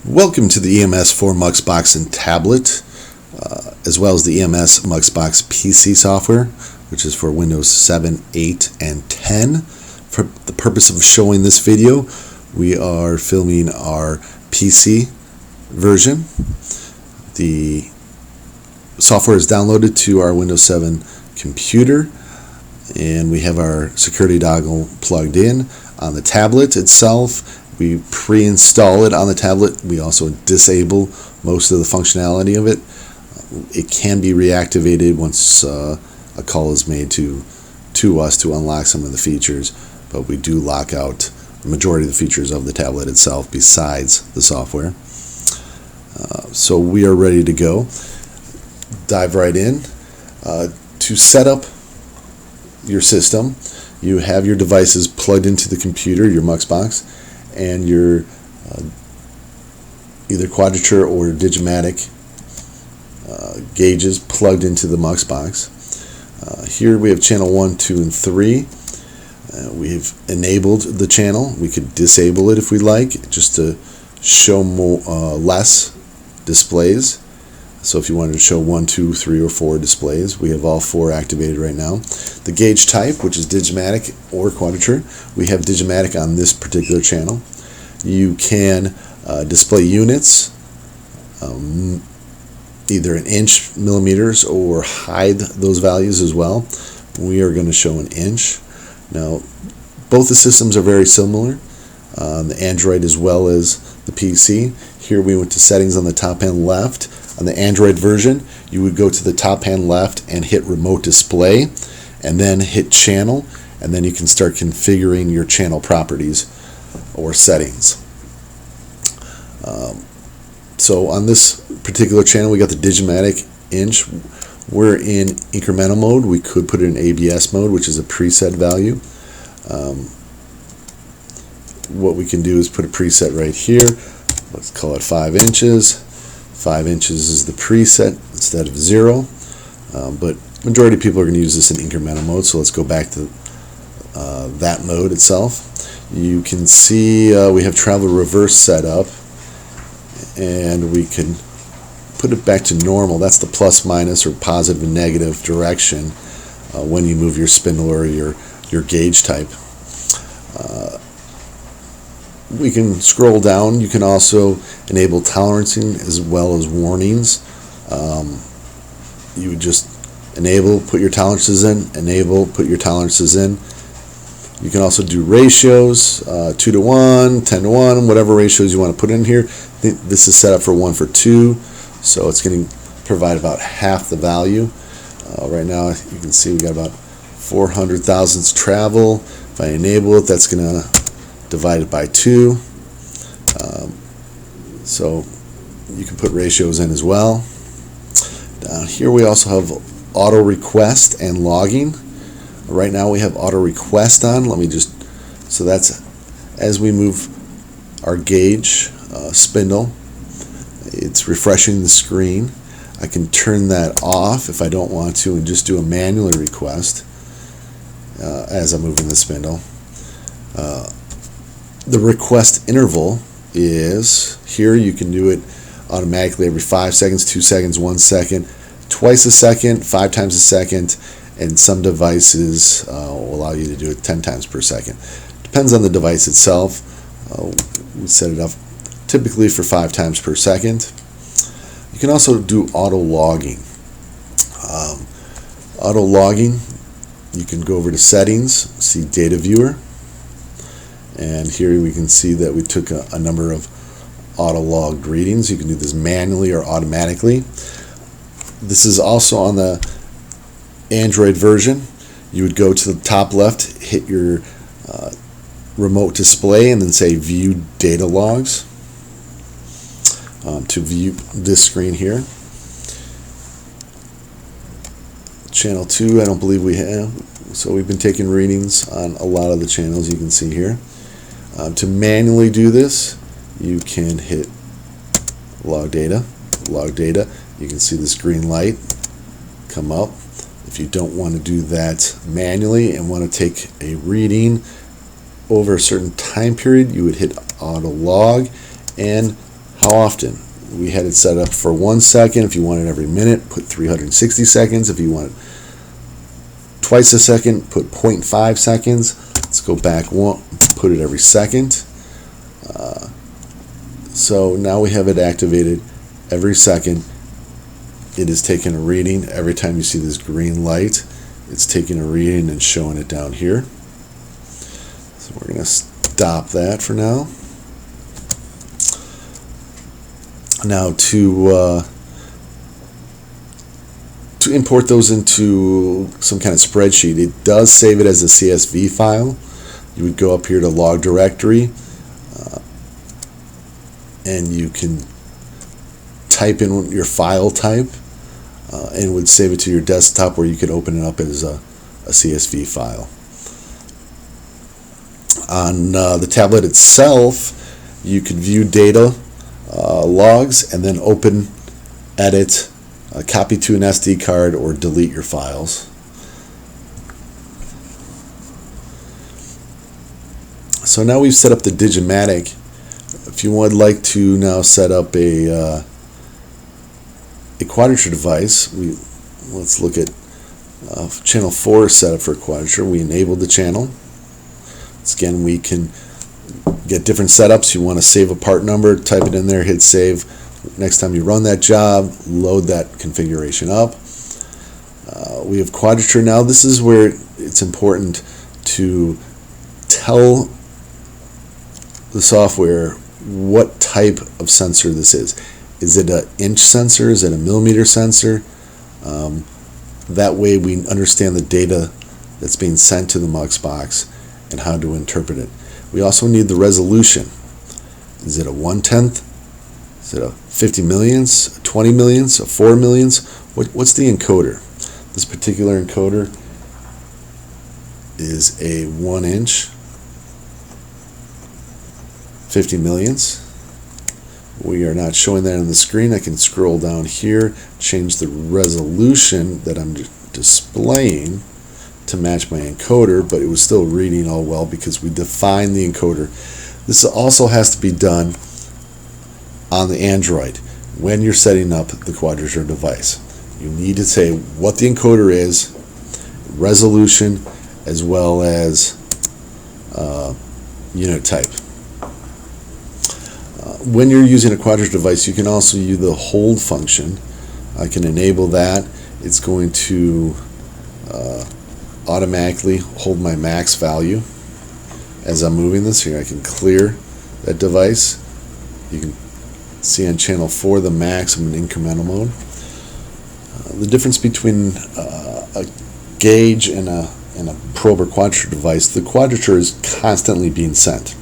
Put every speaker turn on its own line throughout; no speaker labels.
Welcome to the EMS for Muxbox and tablet, as well as the EMS Muxbox PC software, which is for Windows 7, 8, and 10. For the purpose of showing this video, we are filming our PC version. The software is downloaded to our Windows 7 computer, and we have our security dongle plugged in. On the tablet itself, we pre-install it on the tablet. We also disable most of the functionality of it. It can be reactivated once a call is made to us to unlock some of the features, but we do lock out the majority of the features of the tablet itself besides the software. So we are ready to go. Dive right in. To set up your system, you have your devices plugged into the computer, your Muxbox, and your either Quadrature or Digimatic gauges plugged into the Muxbox. Here we have channel 1, 2, and 3. We've enabled the channel. We could disable it if we like, just to show more, less displays. So if you wanted to show 1, 2, 3, or 4 displays, we have all 4 activated right now. The gauge type, which is Digimatic or Quadrature, we have Digimatic on this particular channel. You can display units, either in inch, millimeters, or hide those values as well. We are going to show an inch. Now, both the systems are very similar, the Android as well as the PC. Here we went to settings on the top hand left. On the Android version, you would go to the top hand left and hit remote display, and then hit channel, and then you can start configuring your channel properties or settings. So on this particular channel, we got the Digimatic inch. We're in incremental mode. We could put it in ABS mode, which is a preset value. What we can do is put a preset right here. Let's call it 5 inches. 5 inches is the preset instead of 0, but majority of people are going to use this in incremental mode, so let's go back to that mode itself. You can see we have travel reverse set up, and we can put it back to normal. That's the plus, minus, or positive and negative direction when you move your spindle or your gauge type. We can scroll down. You can also enable tolerancing as well as warnings. You would just enable, put your tolerances in, enable, put your tolerances in. You can also do ratios, 2 to 1, 10 to 1, whatever ratios you want to put in here. This is set up for 1 for 2, so it's going to provide about half the value. Right now you can see we got about 400 thousandths travel. If I enable it, that's going to divide it by 2. So you can put ratios in as well. Down here we also have auto request and logging. Right now we have auto request on. Let me just, so that's as we move our gauge spindle, it's refreshing the screen. I can turn that off if I don't want to and just do a manual request as I'm moving the spindle. The request interval is here. You can do it automatically every 5 seconds, 2 seconds, 1 second, twice a second, 5 times a second, and some devices will allow you to do it 10 times per second. Depends on the device itself. We set it up typically for 5 times per second. You can also do auto logging. Auto logging, you can go over to settings, see data viewer. And here we can see that we took a number of auto-logged readings. You can do this manually or automatically. This is also on the Android version. You would go to the top left, hit your remote display, and then say View Data Logs to view this screen here. Channel 2, I don't believe we have. So we've been taking readings on a lot of the channels you can see here. To manually do this, you can hit log data. You can see this green light come up. If you don't want to do that manually and want to take a reading over a certain time period, you would hit auto log and how often. We had it set up for 1 second. If you want it every minute, put 360 seconds. If you want it twice a second, put 0.5 seconds. Let's go back one, put it every second. So now we have it activated every second. It is taking a reading. Every time you see this green light, it's taking a reading and showing it down here. So we're going to stop that for now. Now to import those into some kind of spreadsheet, it does save it as a CSV file. You would go up here to log directory, and you can type in your file type, and would save it to your desktop, where you could open it up as a CSV file. On the tablet itself, you could view data logs and then open, edit, copy to an SD card, or delete your files. So now we've set up the Digimatic. If you would like to now set up a quadrature device, let's look at channel 4 set up for a quadrature. We enabled the channel. Again, we can get different setups. You want to save a part number, type it in there, hit save. Next time you run that job, load that configuration up. We have quadrature now. This is where it's important to tell the software what type of sensor this is. Is it an inch sensor? Is it a millimeter sensor? That way we understand the data that's being sent to the MUX box and how to interpret it. We also need the resolution. Is it a 1/10? Is it a 50 millionths, a 20 millionths, a 4 millionths? What's the encoder? This particular encoder is a 1 inch, 50 millionths. We are not showing that on the screen. I can scroll down here, change the resolution that I'm displaying to match my encoder, but it was still reading all well because we defined the encoder. This also has to be done on the Android when you're setting up the quadrature device. You need to say what the encoder is, resolution, as well as unit type. When you're using a quadrature device, you can also use the hold function. I can enable that. It's going to automatically hold my max value as I'm moving this. Here I can clear that device. You can see on channel 4 the max in incremental mode. The difference between a gauge and a probe or quadrature device, the quadrature is constantly being sent.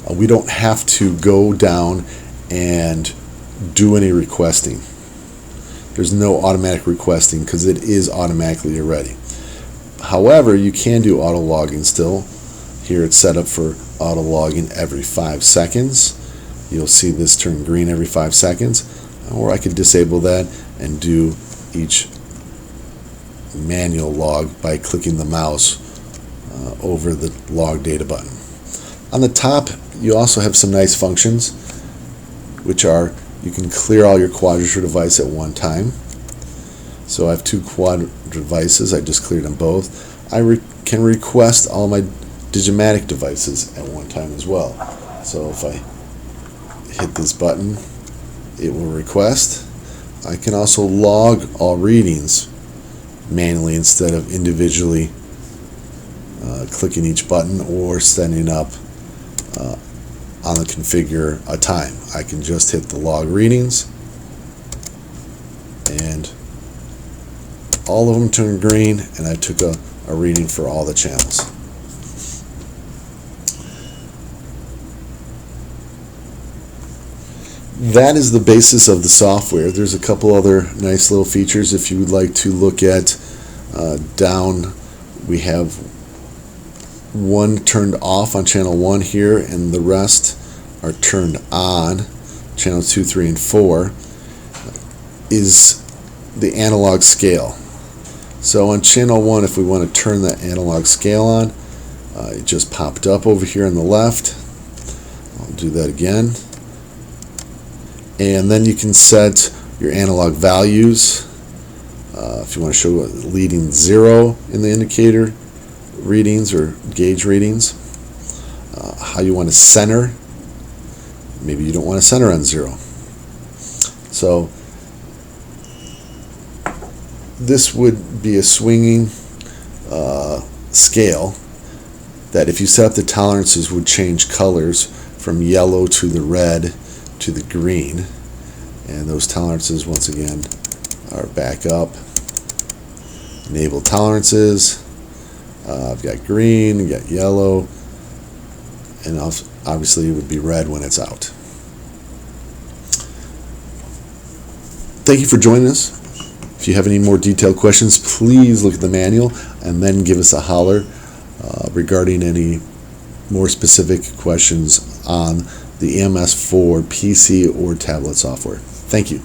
We don't have to go down and do any requesting. There's no automatic requesting because it is automatically ready. However, you can do auto logging still. Here it's set up for auto logging every 5 seconds. You'll see this turn green every 5 seconds. Or I could disable that and do each manual log by clicking the mouse over the log data button. On the top, you also have some nice functions, which are you can clear all your quadrature device at one time. So I have 2 quad devices. I just cleared them both. I can request all my Digimatic devices at one time as well. So if I hit this button, it will request. I can also log all readings manually instead of individually clicking each button or setting up on the configure a time. I can just hit the log readings and all of them turn green, and I took a reading for all the channels. That is the basis of the software. There's a couple other nice little features if you would like to look at. Down we have one turned off on channel 1 here, and the rest are turned on. Channel 2, 3, and 4 is the analog scale. So on channel 1, if we want to turn the analog scale on, it just popped up over here on the left. I'll do that again. And then you can set your analog values. If you want to show a leading 0 in the indicator readings or gauge readings. How you want to center. Maybe you don't want to center on 0. So this would be a swinging scale that if you set up the tolerances would change colors from yellow to the red to the green. And those tolerances once again are back up. Enable tolerances. I've got green, I've got yellow, and obviously it would be red when it's out. Thank you for joining us. If you have any more detailed questions, please look at the manual and then give us a holler regarding any more specific questions on the EMS for PC or tablet software. Thank you.